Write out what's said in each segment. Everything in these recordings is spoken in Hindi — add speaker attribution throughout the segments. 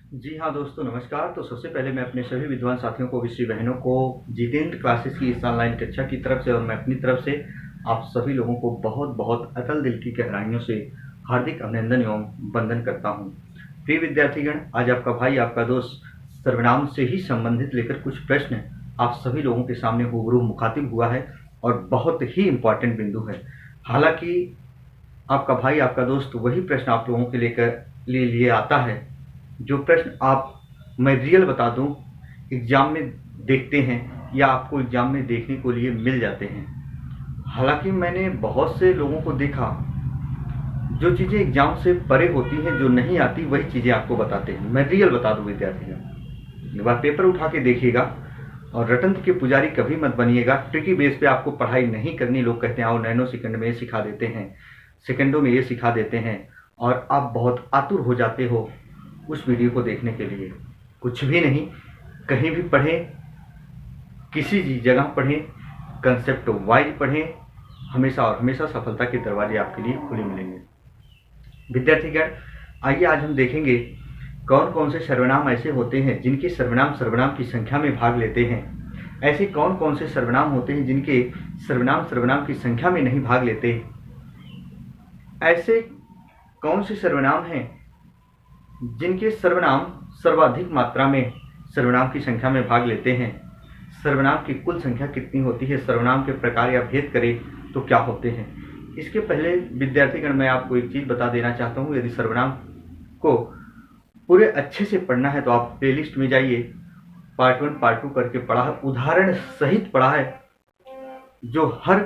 Speaker 1: जी हाँ दोस्तों, नमस्कार। तो सबसे पहले मैं अपने सभी विद्वान साथियों को, विषय बहनों को जितेंद्र क्लासेस की इस ऑनलाइन कक्षा की तरफ से और मैं अपनी तरफ से आप सभी लोगों को बहुत बहुत अतल दिल की गहराइयों से हार्दिक अभिनंदन एवं वंदन करता हूँ। प्रिय विद्यार्थीगण, आज आपका भाई, आपका दोस्त सर्वनाम से ही संबंधित लेकर कुछ प्रश्न आप सभी लोगों के सामने रूबरू मुखातिब हुआ है और बहुत ही इम्पॉर्टेंट बिंदु है। हालांकि आपका भाई, आपका दोस्त वही प्रश्न आप लोगों के लिए आता है जो प्रश्न आप, मैं रियल बता दूं, एग्जाम में देखते हैं या आपको एग्जाम में देखने को लिए मिल जाते हैं। हालांकि मैंने बहुत से लोगों को देखा जो चीज़ें एग्जाम से परे होती हैं, जो नहीं आती, वही चीज़ें आपको बताते हैं। मैं रियल बता दूं विद्यार्थियों, एक बार पेपर उठा के देखिएगा और रटंत्र के पुजारी कभी मत बनिएगा। ट्रिकी बेस पे आपको पढ़ाई नहीं करनी। लोग कहते हैं आओ नैनो सेकंड में ये सिखा देते हैं, सेकंडों में ये सिखा देते हैं, और आप बहुत आतुर हो जाते हो उस वीडियो को देखने के लिए। कुछ भी नहीं, कहीं भी पढ़ें, किसी भी जगह पढ़ें, कंसेप्ट वाइज पढ़ें, हमेशा और हमेशा सफलता के दरवाजे आपके लिए खुले मिलेंगे। विद्यार्थीगण, आइए आज हम देखेंगे कौन कौन से सर्वनाम ऐसे होते हैं जिनके सर्वनाम सर्वनाम की संख्या में भाग लेते हैं। ऐसे कौन कौन से सर्वनाम होते हैं जिनके सर्वनाम सर्वनाम की संख्या में नहीं भाग लेते। ऐसे कौन से सर्वनाम हैं जिनके सर्वनाम सर्वाधिक मात्रा में सर्वनाम की संख्या में भाग लेते हैं। सर्वनाम की कुल संख्या कितनी होती है, सर्वनाम के प्रकार या भेद करें तो क्या होते हैं। इसके पहले विद्यार्थीगण, मैं आपको एक चीज़ बता देना चाहता हूँ। यदि सर्वनाम को पूरे अच्छे से पढ़ना है तो आप प्लेलिस्ट में जाइए, पार्ट 1 पार्ट 2 करके पढ़ा है, उदाहरण सहित पढ़ा है, जो हर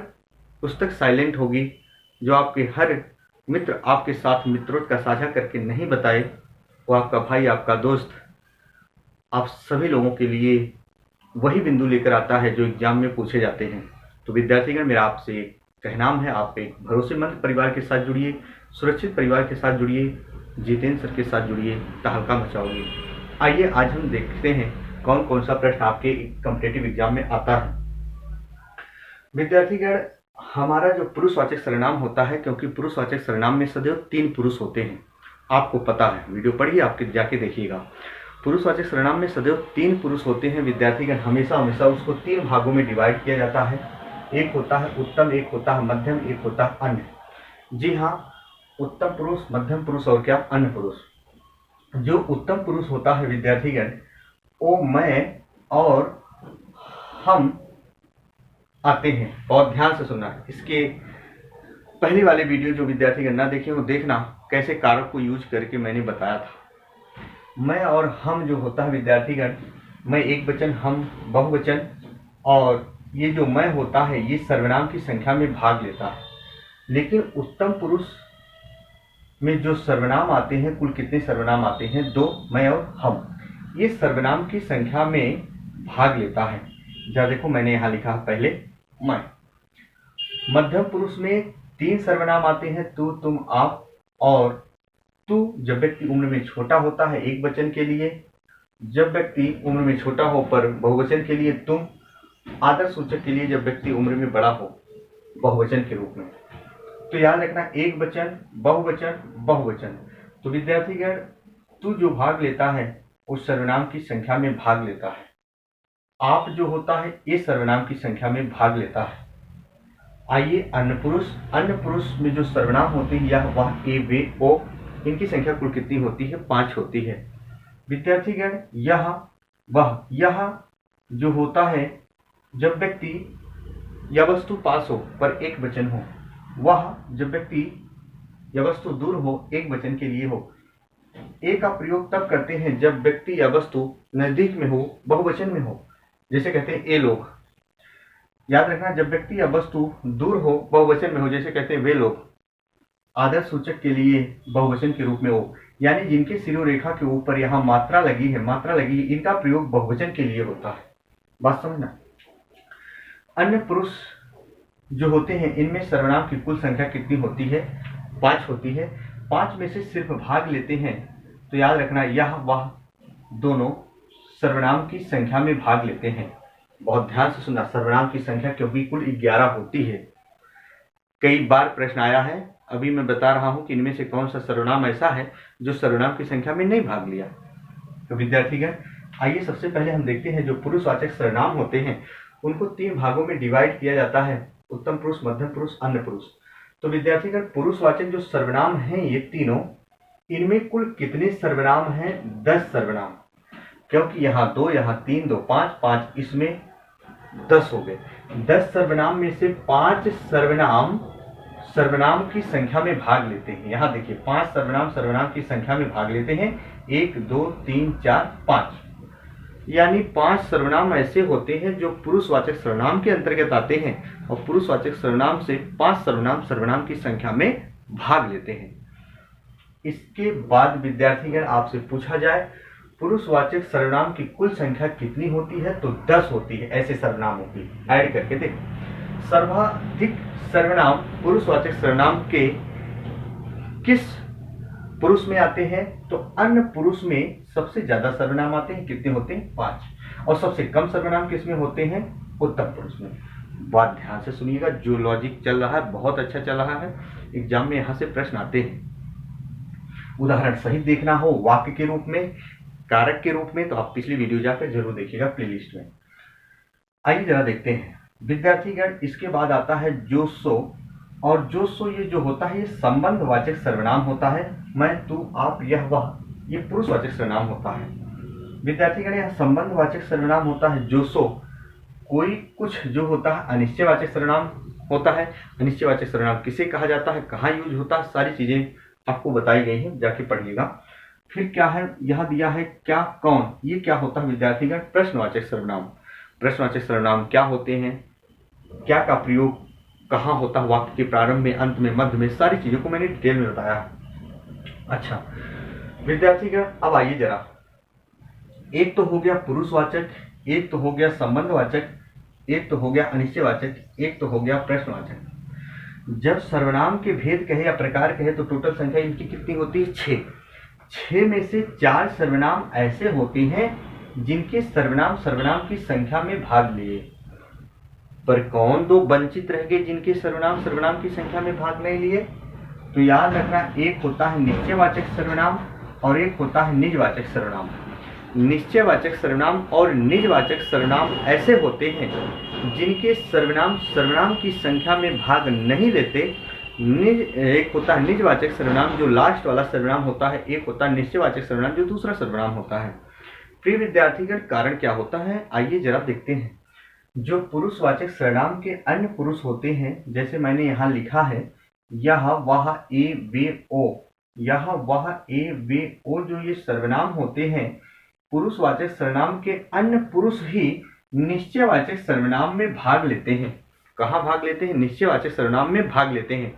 Speaker 1: पुस्तक साइलेंट होगी, जो आपके हर मित्र आपके साथ मित्रों का साझा करके नहीं बताए, वो आपका भाई, आपका दोस्त आप सभी लोगों के लिए वही बिंदु लेकर आता है जो एग्जाम में पूछे जाते हैं। तो विद्यार्थीगण, मेरा आपसे एक कहनाम है, आप एक भरोसेमंद परिवार के साथ जुड़िए, सुरक्षित परिवार के साथ जुड़िए, जितेंद्र सर के साथ जुड़िए, तहलका मचाओगे। आइए आज हम देखते हैं कौन कौन सा प्रश्न आपके कॉम्पिटिटिव एग्जाम में आता है। विद्यार्थीगण, हमारा जो पुरुषवाचक सर्वनाम होता है, क्योंकि पुरुषवाचक सर्वनाम में सदैव 3 पुरुष होते हैं, आपको पता है, वीडियो पढ़िए, आपके जाके देखिएगा। पुरुषवाचक सर्वनाम में सदैव 3 पुरुष होते हैं विद्यार्थीगण। हमेशा हमेशा उसको 3 भागों में डिवाइड किया जाता है। एक होता है उत्तम, एक होता है मध्यम, एक होता है अन्य। जी हाँ, उत्तम पुरुष, मध्यम पुरुष और क्या, अन्य पुरुष। जो उत्तम पुरुष होता है विद्यार्थीगण, वो मैं और हम आते हैं। बहुत ध्यान से सुनना। इसके पहले वाले वीडियो जो विद्यार्थीगण ना देखे वो देखना, कैसे कारक को यूज करके मैंने बताया था। मैं और हम जो होता है विद्यार्थीगण, मैं एक वचन, हम बहुवचन, और ये जो मैं होता है ये सर्वनाम की संख्या में भाग लेता है। लेकिन उत्तम पुरुष में जो सर्वनाम आते हैं, कुल कितने सर्वनाम आते हैं, 2, मैं और हम, ये सर्वनाम की संख्या में भाग लेता है। जरा देखो, मैंने यहाँ लिखा पहले मैं। मध्यम पुरुष में 3 सर्वनाम आते हैं, तू, तुम, आप, और तू जब व्यक्ति उम्र में छोटा होता है एक वचन के लिए, जब व्यक्ति उम्र में छोटा हो पर बहुवचन के लिए तुम, आदर सूचक के लिए जब व्यक्ति उम्र में बड़ा हो बहुवचन के रूप में। तो याद रखना, एक वचन, बहुवचन, बहुवचन। तो विद्यार्थीगण, तू जो भाग लेता है उस सर्वनाम की संख्या में भाग लेता है। आप जो होता है ये सर्वनाम की संख्या में भाग लेता है। आइए अन्य पुरुष। अन्य पुरुष में जो सर्वनाम होते हैं, यह, वह, ए, वे, ओ, इनकी संख्या कुल कितनी होती है, 5 होती है। विद्यार्थीगण, यह, वह, यह जो होता है जब व्यक्ति या वस्तु पास हो पर एक वचन हो, वह जब व्यक्ति या वस्तु दूर हो एक वचन के लिए हो। ए का प्रयोग तब करते हैं जब व्यक्ति या वस्तु नजदीक में हो, बहुवचन में हो, जैसे कहते हैं ए लोग। याद रखना, जब व्यक्ति या वस्तु दूर हो, बहुवचन में हो, जैसे कहते हैं वे लोग। आदर सूचक के लिए बहुवचन के रूप में हो, यानी जिनके सिरों रेखा के ऊपर यहाँ मात्रा लगी है, इनका प्रयोग बहुवचन के लिए होता है। बात समझना। अन्य पुरुष जो होते हैं, इनमें सर्वनाम की कुल संख्या कितनी होती है, 5 होती है। 5 में से सिर्फ भाग लेते हैं तो याद रखना, यह, वह दोनों सर्वनाम की संख्या में भाग लेते हैं। बहुत ध्यान से सुनना, सर्वनाम की संख्या क्योंकि कुल 11 होती है। कई बार प्रश्न आया है, अभी मैं बता रहा हूं कि इनमें से कौन सा सर्वनाम ऐसा है जो सर्वनाम की संख्या में नहीं भाग लिया। तो विद्यार्थीगण आइए सबसे पहले हम देखते हैं जो पुरुषवाचक सर्वनाम होते हैं उनको 3 भागों में डिवाइड किया जाता है, उत्तम पुरुष, मध्यम पुरुष, अन्य पुरुष। तो विद्यार्थीगण पुरुषवाचक जो सर्वनाम हैं ये तीनों, इनमें कुल कितने सर्वनाम हैं? 10 सर्वनाम, क्योंकि यहाँ 2, यहाँ 3, 2, 5, 5, इसमें 10 हो गए। 10 सर्वनाम में से 5 सर्वनाम की संख्या में भाग लेते हैं। यहाँ देखिए 5 सर्वनाम की संख्या में भाग लेते हैं, 1, 2, 3, 4, 5, यानी 5 सर्वनाम ऐसे होते हैं जो पुरुषवाचक सर्वनाम के अंतर्गत आते हैं और पुरुषवाचक सर्वनाम से 5 सर्वनाम की संख्या में भाग लेते हैं। इसके बाद विद्यार्थीगण आपसे पूछा जाए पुरुषवाचक सर्वनाम की कुल संख्या कितनी होती है? तो 10 होती है ऐसे सर्वनामों की। ऐड करके देखो, सर्वाधिक सर्वनाम पुरुषवाचक सर्वनाम के किस पुरुष में आते हैं? तो अन्य पुरुष में सबसे ज्यादा सर्वनाम आते हैं। कितने होते हैं? 5। और सबसे कम सर्वनाम किसमें होते हैं? उत्तम पुरुष में। बात ध्यान से सुनिएगा, जो लॉजिक चल रहा है बहुत अच्छा चल रहा है, एग्जाम में यहां से प्रश्न आते हैं। उदाहरण सहित देखना हो, वाक्य के रूप में, कारक के रूप में, तो आप पिछली वीडियो जाकर जरूर देखिएगा प्लेलिस्ट में। आइए जरा देखते हैं विद्यार्थीगण। इसके बाद आता है जो सो, और जो सो ये जो होता है ये संबंधवाचक सर्वनाम होता है। मैं, तू, आप, यह, वह, ये पुरुषवाचक सर्वनाम होता है। विद्यार्थीगण यह संबंधवाचक सर्वनाम होता है जो सो। कोई कुछ जो होता है अनिश्चयवाचक सर्वनाम होता है। अनिश्चयवाचक सर्वनाम किसे कहा जाता है, कहाँ यूज होता है, सारी चीजें आपको बताई गई हैं, जाके पढ़िएगा। फिर क्या है, यह दिया है क्या, कौन, ये क्या होता है विद्यार्थीगण? प्रश्नवाचक सर्वनाम। प्रश्नवाचक सर्वनाम क्या होते हैं, क्या का प्रयोग कहाँ होता है, वाक्य के प्रारंभ में, अंत में, मध्य में, सारी चीजों को मैंने डिटेल में बताया। अच्छा विद्यार्थीगण अब आइए जरा, एक तो हो गया पुरुषवाचक, एक तो हो गया संबंधवाचक, एक तो हो गया अनिश्चयवाचक, एक तो हो गया प्रश्नवाचक। जब सर्वनाम के भेद कहे या प्रकार कहे तो टोटल संख्या इनकी कितनी होती है? 6। 6 में से 4 सर्वनाम ऐसे होते हैं जिनके सर्वनाम की संख्या में भाग लिए। पर कौन 2 वंचित रह गए जिनके सर्वनाम की संख्या में भाग नहीं लिए? तो याद रखना, एक होता है निश्चयवाचक सर्वनाम और एक होता है निजवाचक सर्वनाम। निश्चयवाचक सर्वनाम और निजवाचक सर्वनाम ऐसे होते हैं जिनके सर्वनाम की संख्या में भाग नहीं लेते। एक होता है निजवाचक सर्वनाम जो लास्ट वाला सर्वनाम होता है, एक होता है निश्चयवाचक सर्वनाम जो दूसरा सर्वनाम होता है। प्रिय विद्यार्थीगण कारण क्या होता है आइए जरा देखते हैं। जो पुरुषवाचक सर्वनाम के अन्य पुरुष होते हैं, जैसे मैंने यहाँ लिखा है यह, वह, ए, वे, ओ, यह, वह, ए, वे, ओ, जो ये सर्वनाम होते हैं पुरुषवाचक सर्वनाम के अन्य पुरुष ही निश्चयवाचक सर्वनाम में भाग लेते हैं। कहाँ भाग लेते हैं? निश्चयवाचक सर्वनाम में भाग लेते हैं।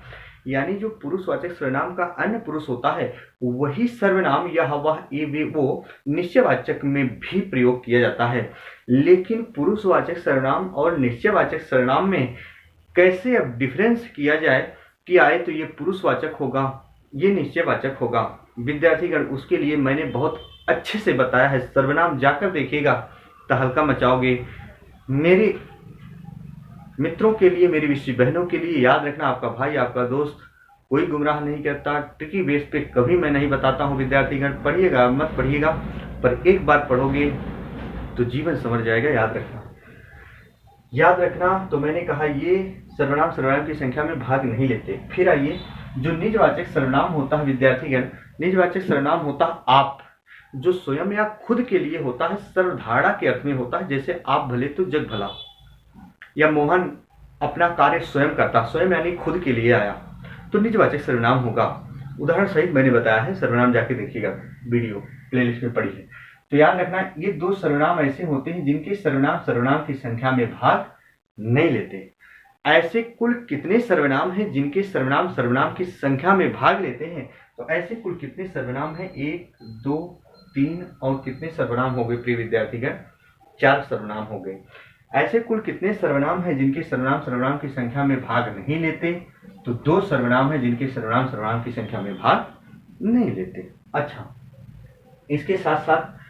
Speaker 1: यानी जो पुरुषवाचक सर्वनाम का अन्य पुरुष होता है वही सर्वनाम यह, वह, ए, वे, वो निश्चयवाचक में भी प्रयोग किया जाता है। लेकिन पुरुषवाचक सर्वनाम और निश्चयवाचक सर्वनाम में कैसे अब डिफरेंस किया जाए कि आए तो ये पुरुषवाचक होगा, ये निश्चयवाचक होगा। विद्यार्थीगण उसके लिए मैंने बहुत अच्छे से बताया है, सर्वनाम जाकर देखिएगा, तहलका मचाओगे। मेरे मित्रों के लिए, मेरी विश्व बहनों के लिए याद रखना, आपका भाई, आपका दोस्त कोई गुमराह नहीं करता, ट्रिकी बेस पे कभी मैं नहीं बताता हूँ। विद्यार्थीगण पढ़िएगा मत पढ़िएगा, पर एक बार पढ़ोगे तो जीवन समझ जाएगा। याद रखना। तो मैंने कहा ये सर्वनाम की संख्या में भाग नहीं लेते। फिर आइए जो निजवाचक सर्वनाम होता है विद्यार्थीगण, निजवाचक सर्वनाम होता है आप, जो स्वयं या खुद के लिए होता है, सर्वधारणा के अर्थ में होता है। जैसे आप भले तो जग भला, या मोहन अपना कार्य स्वयं करता, स्वयं यानी खुद के लिए आया, तो निजवाचक सर्वनाम होगा। उदाहरण सहित मैंने बताया है, सर्वनाम जाके देखिएगा, वीडियो प्लेलिस्ट में पड़ी है। तो याद रखना ये 2 सर्वनाम ऐसे होते हैं जिनके सर्वनाम की संख्या में भाग नहीं लेते। ऐसे कुल कितने सर्वनाम हैं जिनके सर्वनाम की संख्या में भाग लेते हैं? तो ऐसे कुल कितने सर्वनाम हैं? 1, 2, 3 और कितने सर्वनाम हो गए प्रिय विद्यार्थीगण? 4 सर्वनाम हो गए। ऐसे कुल कितने सर्वनाम हैं जिनके सर्वनाम की संख्या में भाग नहीं लेते? तो 2 सर्वनाम हैं जिनके सर्वनाम की संख्या में भाग नहीं लेते। अच्छा, इसके साथ साथ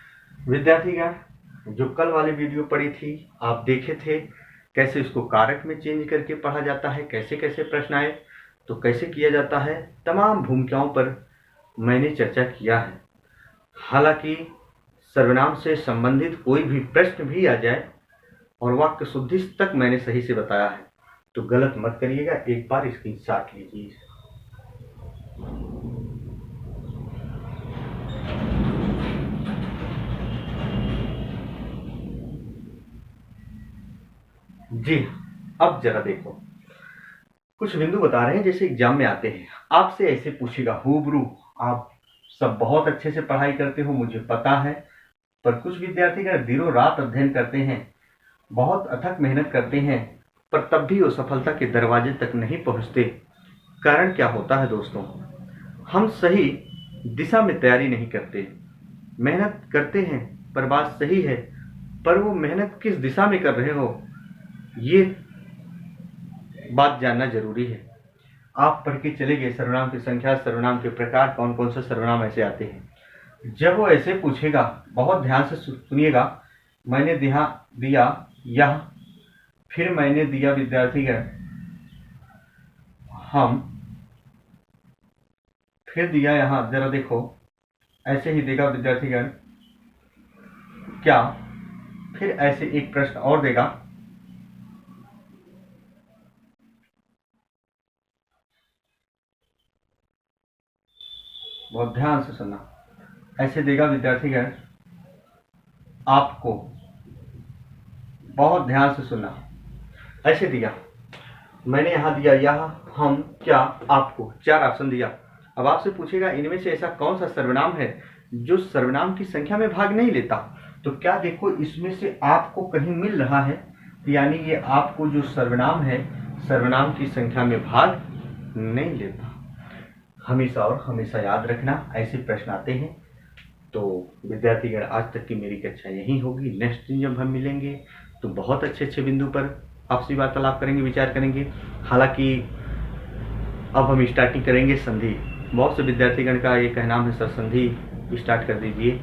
Speaker 1: विद्यार्थीगण जो कल वाली वीडियो पढ़ी थी आप देखे थे, कैसे इसको कारक में चेंज करके पढ़ा जाता है, कैसे कैसे प्रश्न आए, तो कैसे किया जाता है, तमाम भूमिकाओं पर मैंने चर्चा किया है। हालांकि सर्वनाम से संबंधित कोई भी प्रश्न भी आ जाए और वाक्य शुद्धि तक मैंने सही से बताया है तो गलत मत करिएगा, एक बार स्क्रीनशॉट लीजिए। जी, अब जरा देखो, कुछ बिंदु बता रहे हैं जैसे एग्जाम में आते हैं, आपसे ऐसे पूछेगा हूबरू, आप सब बहुत अच्छे से पढ़ाई करते हो मुझे पता है, पर कुछ विद्यार्थी अगर दिनों रात अध्ययन करते हैं, बहुत अथक मेहनत करते हैं, पर तब भी वो सफलता के दरवाजे तक नहीं पहुंचते। कारण क्या होता है दोस्तों? हम सही दिशा में तैयारी नहीं करते, मेहनत करते हैं पर बात सही है, पर वो मेहनत किस दिशा में कर रहे हो ये बात जानना जरूरी है। आप पढ़ के चले गए सर्वनाम की संख्या, सर्वनाम के प्रकार, कौन कौन से सर्वनाम ऐसे आते हैं। जब वो ऐसे पूछेगा, बहुत ध्यान से सुनिएगा, मैंने दिया यह, फिर मैंने दिया विद्यार्थीगण हम, फिर दिया यहाँ, जरा देखो ऐसे ही देगा विद्यार्थीगण क्या, फिर ऐसे एक प्रश्न और देगा, बहुत ध्यान से सुनना, ऐसे देगा विद्यार्थीगण आपको, बहुत ध्यान से सुनना, ऐसे दिया, मैंने यहां दिया यह, हम, क्या, आपको, 4 ऑप्शन दिया। अब आपसे पूछेगा इनमें से ऐसा कौन सा सर्वनाम है जो सर्वनाम की संख्या में भाग नहीं लेता। तो क्या देखो, इसमें से आपको कहीं मिल रहा है, यानी ये आपको जो सर्वनाम है सर्वनाम की संख्या में भाग नहीं लेता। हमेशा और हमेशा याद रखना, ऐसे प्रश्न आते हैं। तो विद्यार्थीगण, आज तक की मेरी कक्षा यही होगी। नेक्स्ट दिन जब हम मिलेंगे तो बहुत अच्छे अच्छे बिंदु पर आपसी वार्तालाप करेंगे, विचार करेंगे। हालांकि अब हम स्टार्टिंग करेंगे संधि। बहुत से विद्यार्थीगण का ये कहना है सर संधि स्टार्ट कर दीजिए,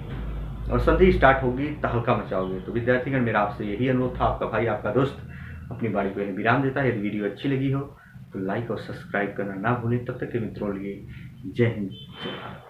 Speaker 1: और संधि स्टार्ट होगी तो हल्का मचाओगे। तो विद्यार्थीगण, मेरा आपसे यही अनुरोध था। आपका भाई, आपका दोस्त अपनी बारी को यही विराम देता है। यदि वीडियो अच्छी लगी हो तो लाइक और सब्सक्राइब करना ना भूलें। तब तक के मित्रों लिए जय हिंद, जय भारत।